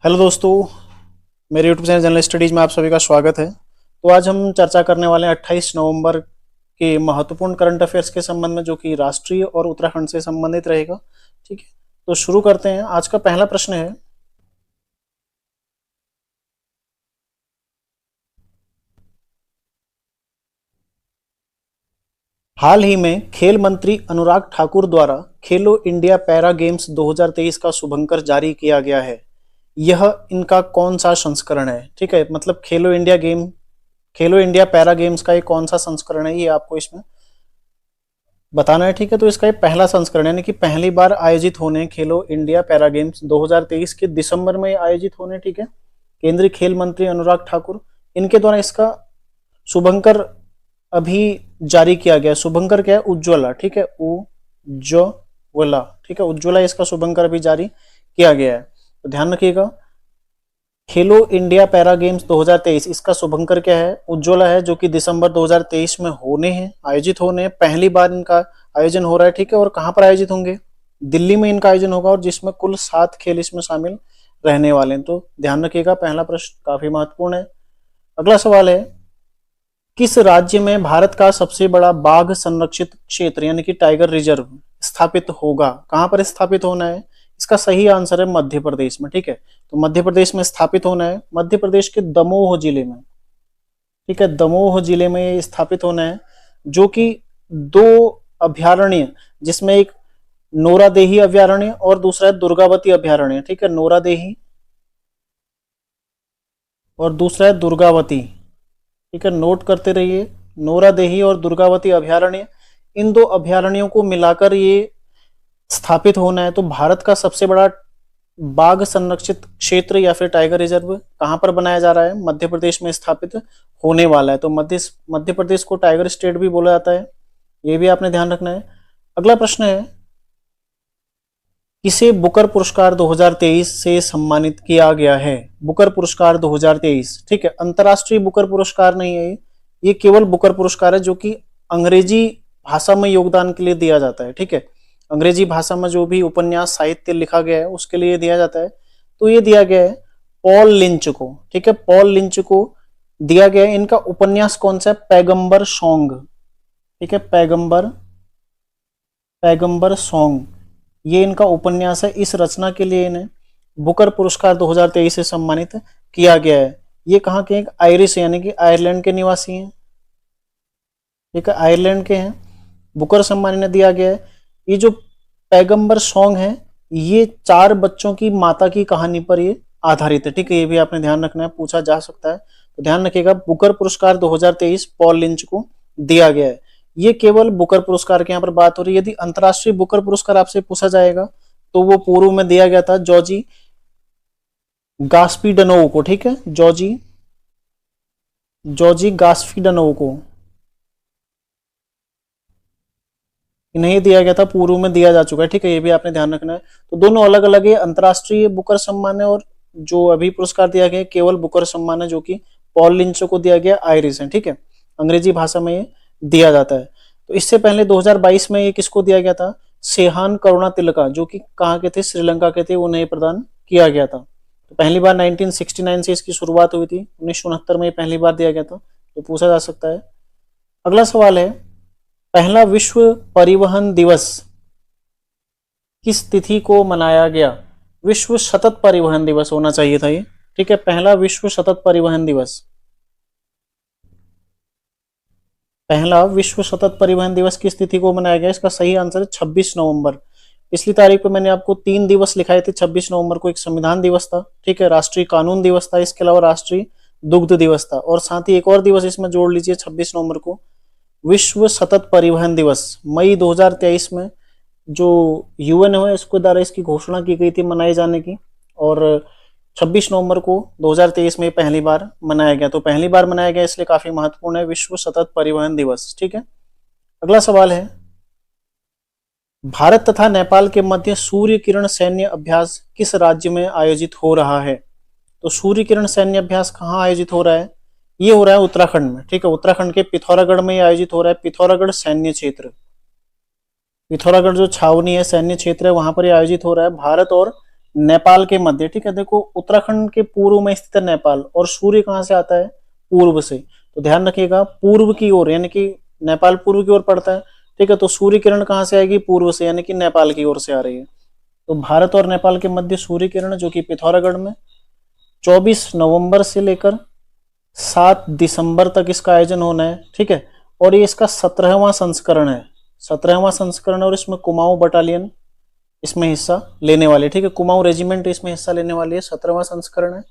Hello दोस्तों, मेरे YouTube channel general studies में आप सभी का स्वागत है। तो आज हम चर्चा करने वाले हैं 28 नवंबर के महत्वपूर्ण करंट अफेयर्स के संबंध में, जो कि राष्ट्रीय और उत्तराखंड से संबंधित रहेगा। ठीक है, तो शुरू करते हैं। आज का पहला प्रश्न है, हाल ही में खेल मंत्री अनुराग ठाकुर द्वारा खेलो इंडिया पैरा गेम्स 2023 का शुभंकर जारी किया गया है। यह इनका कौन सा संस्करण है? ठीक है, मतलब खेलो इंडिया पैरा गेम्स का ये कौन सा संस्करण है, ये आपको इसमें बताना है। ठीक है, तो इसका ये पहला संस्करण यानी कि पहली बार आयोजित होने खेलो इंडिया पैरा गेम्स 2023 के दिसंबर में आयोजित होने। ठीक है, केंद्रीय खेल मंत्री अनुराग ठाकुर, इनके द्वारा इसका शुभंकर अभी जारी किया गया। शुभंकर क्या है? उज्ज्वला। ठीक है, उज्ज्वला। ठीक है, उज्ज्वला इसका शुभंकर अभी जारी किया गया है। तो ध्यान रखिएगा, खेलो इंडिया पैरा गेम्स 2023 इसका शुभंकर क्या है? उज्ज्वला है, जो कि दिसंबर 2023 में होने हैं, आयोजित होने हैं। पहली बार इनका आयोजन हो रहा है। ठीक है, और कहां पर आयोजित होंगे? दिल्ली में इनका आयोजन होगा, और जिसमें कुल 7 खेल इसमें शामिल रहने वाले हैं। तो ध्यान रखिएगा, पहला प्रश्न काफी महत्वपूर्ण है। अगला सवाल है, किस राज्य में भारत का सबसे बड़ा बाघ संरक्षित क्षेत्र यानी कि टाइगर रिजर्व स्थापित होगा? कहां पर स्थापित होना है? इसका सही आंसर है मध्य प्रदेश में। ठीक है, तो मध्य प्रदेश में स्थापित होना है, मध्य प्रदेश के दमोह जिले में। ठीक है, दमोह जिले में ये स्थापित होना है, जो कि 2 अभयारण्य, जिसमें एक नोरादेही अभयारण्य और दूसरा है दुर्गावती अभयारण्य। ठीक है, नोरादेही और दूसरा है दुर्गावती। ठीक है, नोट करते रहिए, नोरादेही और दुर्गावती अभयारण्य, इन 2 अभयारण्यों को मिलाकर ये स्थापित होना है। तो भारत का सबसे बड़ा बाघ संरक्षित क्षेत्र या फिर टाइगर रिजर्व कहां पर बनाया जा रहा है? मध्य प्रदेश में स्थापित होने वाला है। तो मध्य प्रदेश को टाइगर स्टेट भी बोला जाता है, ये भी आपने ध्यान रखना है। अगला प्रश्न है, किसे बुकर पुरस्कार 2023 से सम्मानित किया गया है? बुकर पुरस्कार 2023, ठीक है, अंतरराष्ट्रीय बुकर पुरस्कार नहीं है ये केवल बुकर पुरस्कार है, जो कि अंग्रेजी भाषा में योगदान के लिए दिया जाता है। ठीक है, अंग्रेजी भाषा में जो भी उपन्यास साहित्य लिखा गया है उसके लिए दिया जाता है। तो ये दिया गया है पॉल लिंच को। ठीक है, पॉल लिंच को दिया गया है। इनका उपन्यास कौन सा है? पैगंबर सॉन्ग। ठीक है, पैगंबर सॉन्ग, ये इनका उपन्यास है। इस रचना के लिए इन्हें बुकर पुरस्कार 2023 से सम्मानित किया गया है। ये कहाँ के? एक आयरिश यानी कि आयरलैंड के निवासी हैं। ठीक है, आयरलैंड के हैं, बुकर सम्मान इन्हें दिया गया है। ये जो पैगंबर सॉन्ग है, ये 4 बच्चों की माता की कहानी पर ये आधारित है। ठीक है, ये भी आपने ध्यान रखना है, पूछा जा सकता है। तो ध्यान रखिएगा, बुकर पुरस्कार 2023 पॉल लिंच को दिया गया है। ये केवल बुकर पुरस्कार की यहाँ पर बात हो रही है। यदि अंतरराष्ट्रीय बुकर पुरस्कार आपसे पूछा जाएगा तो वो पूर्व में दिया गया था जॉर्जी गास्पिडनोव को। ठीक है, जॉर्जी गास्पिडनोव को इन्हें दिया गया था, पूर्व में दिया जा चुका है। ठीक है, ये भी आपने ध्यान रखना है। तो दोनों अलग अलग है, अंतरराष्ट्रीय बुकर सम्मान है, और जो अभी पुरस्कार दिया गया केवल बुकर सम्मान है, जो कि पॉल लिंच को दिया गया, आयरिश है। ठीक है, अंग्रेजी भाषा में ये दिया जाता है। तो इससे पहले 2022 में ये किसको दिया गया था? सेहान करुणा तिलका, जो कि कहाँ के थे? श्रीलंका के थे, उन्हें प्रदान किया गया था। तो पहली बार 1969 से इसकी शुरुआत हुई थी, 1969 में ये पहली बार दिया गया था। तो पूछा जा सकता है। अगला सवाल है, पहला विश्व परिवहन दिवस किस तिथि को मनाया गया? विश्व सतत परिवहन दिवस होना चाहिए था ये। ठीक है, पहला विश्व सतत परिवहन दिवस, पहला विश्व सतत परिवहन दिवस किस तिथि को मनाया गया? इसका सही आंसर है 26 नवंबर। पिछली तारीख पे मैंने आपको 3 दिवस लिखाए थे। 26 नवंबर को एक संविधान दिवस था, ठीक है, राष्ट्रीय कानून दिवस था, इसके अलावा राष्ट्रीय दुग्ध दिवस था, और साथ ही एक और दिवस इसमें जोड़ लीजिए 26 नवंबर को, विश्व सतत परिवहन दिवस। मई 2023 में जो यूएन है इसके द्वारा इसकी घोषणा की गई थी मनाए जाने की, और 26 नवंबर को 2023 में पहली बार मनाया गया। तो पहली बार मनाया गया, इसलिए काफी महत्वपूर्ण है विश्व सतत परिवहन दिवस। ठीक है, अगला सवाल है, भारत तथा नेपाल के मध्य सूर्य किरण सैन्य अभ्यास किस राज्य में आयोजित हो रहा है? तो सूर्य किरण सैन्य अभ्यास कहाँ आयोजित हो रहा है? ये हो रहा है उत्तराखंड में। ठीक है, उत्तराखंड के पिथौरागढ़ में आयोजित हो रहा है। पिथौरागढ़ सैन्य क्षेत्र, पिथौरागढ़ जो छावनी है, सैन्य क्षेत्र है, वहां पर आयोजित हो रहा है। भारत और नेपाल के मध्य, ठीक है। देखो उत्तराखंड के पूर्व में स्थित है नेपाल, और सूर्य कहाँ से आता है, पूर्व से। तो ध्यान रखिएगा पूर्व की ओर, यानी कि नेपाल पूर्व की ओर पड़ता है, ठीक है। तो सूर्य किरण कहाँ से आएगी, पूर्व से, यानी कि नेपाल की ओर से आ रही है। तो भारत और नेपाल के मध्य सूर्य किरण, जो कि पिथौरागढ़ में 24 नवंबर से लेकर 7 दिसंबर तक इसका आयोजन होना है, ठीक है। और ये इसका 17वां संस्करण है, 17वां संस्करण, और इसमें कुमाऊं बटालियन इसमें हिस्सा लेने वाले, ठीक है। कुमाऊं रेजिमेंट इसमें हिस्सा लेने वाली है, 17वां संस्करण है।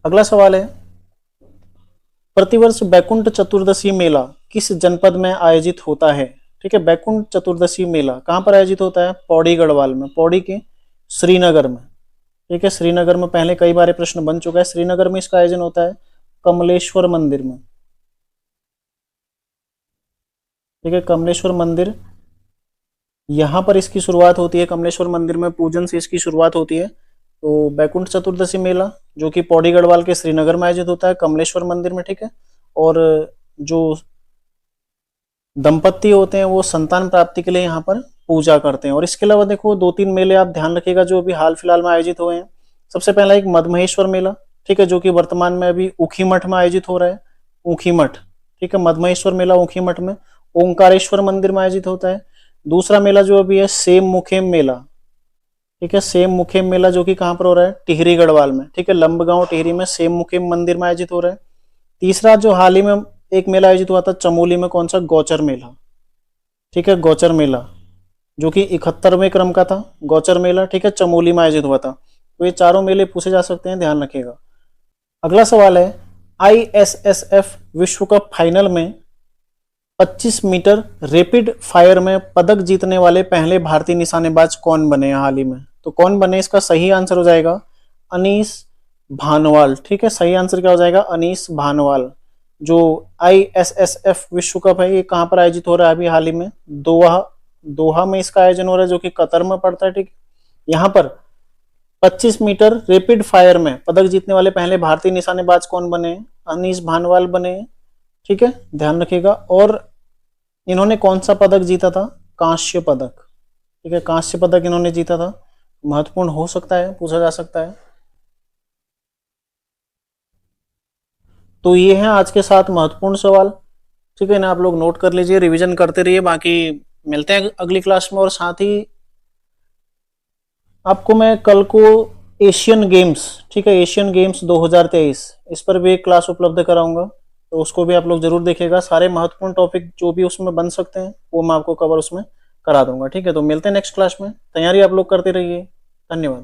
अगला सवाल है, प्रतिवर्ष बैकुंठ चतुर्दशी मेला किस जनपद में आयोजित होता है, ठीक है। बैकुंठ चतुर्दशी मेला कहां पर आयोजित होता है, पौड़ी गढ़वाल में, पौड़ी के श्रीनगर में, ठीक है। श्रीनगर में पहले कई बार प्रश्न बन चुका है, श्रीनगर में इसका आयोजन होता है कमलेश्वर मंदिर में, ठीक है। कमलेश्वर मंदिर, यहां पर इसकी शुरुआत होती है, कमलेश्वर मंदिर में पूजन से इसकी शुरुआत होती है। तो बैकुंठ चतुर्दशी मेला जो कि पौड़ी गढ़वाल के श्रीनगर में आयोजित होता है कमलेश्वर मंदिर में, ठीक है। और जो दंपत्ति होते हैं वो संतान प्राप्ति के लिए यहाँ पर पूजा करते हैं। और इसके अलावा देखो 2-3 मेले आप ध्यान रखिएगा जो अभी हाल फिलहाल में आयोजित हुए हैं। सबसे पहला एक मधमहेश्वर मेला, ठीक है, जो कि वर्तमान में अभी ऊखी मठ में आयोजित हो रहा है, ऊखी मठ, ठीक है। मधमहेश्वर मेला ऊखी मठ में, ओंकारेश्वर मंदिर में आयोजित होता है। दूसरा मेला जो अभी है सेम मुखेम मेला, ठीक है। सेम मुखेम मेला जो कि कहाँ पर हो रहा है, टिहरी गढ़वाल में, ठीक है। लंबगांव टिहरी में सेम मुखेम मंदिर में आयोजित हो रहा है। तीसरा जो हाल ही में एक मेला आयोजित हुआ था चमोली में, कौन सा, गौचर मेला, ठीक है। गौचर मेला जो कि 71वें क्रम का था, गौचर मेला, ठीक है, चमोली में आयोजित हुआ था। तो ये चारों मेले पूछे जा सकते हैं, ध्यान रखिएगा। अगला सवाल है, ISSF विश्व कप फाइनल में 25 मीटर रैपिड फायर में पदक जीतने वाले पहले भारतीय निशानेबाज कौन बने हैं हाल ही में। तो कौन बने, इसका सही आंसर हो जाएगा अनीस भानवाल, ठीक है। सही आंसर क्या हो जाएगा, अनीस भानवाल। जो ISSF विश्व कप है ये कहां पर आयोजित हो रहा है अभी हाल ही में, दोहा में इसका आयोजन हो रहा है, जो कि कतर में पड़ता है, ठीक। यहाँ पर 25 मीटर रैपिड फायर में पदक जीतने वाले पहले भारतीय निशानेबाज कौन बने, अनीस भानवाल बने, ठीक है, ध्यान रखिएगा। और इन्होंने कौन सा पदक जीता था, कांस्य पदक, ठीक है, कांस्य पदक इन्होंने जीता था। महत्वपूर्ण हो सकता है, पूछा जा सकता है। तो ये है आज के 7 महत्वपूर्ण सवाल, ठीक है ना। आप लोग नोट कर लीजिए, रिवीजन करते रहिए। बाकी मिलते हैं अगली क्लास में। और साथ ही आपको मैं कल को एशियन गेम्स, ठीक है, एशियन गेम्स 2023 इस पर भी एक क्लास उपलब्ध कराऊंगा, तो उसको भी आप लोग जरूर देखिएगा। सारे महत्वपूर्ण टॉपिक जो भी उसमें बन सकते हैं वो मैं आपको कवर उसमें करा दूंगा, ठीक है। तो मिलते हैं नेक्स्ट क्लास में, तैयारी आप लोग करते रहिए। धन्यवाद।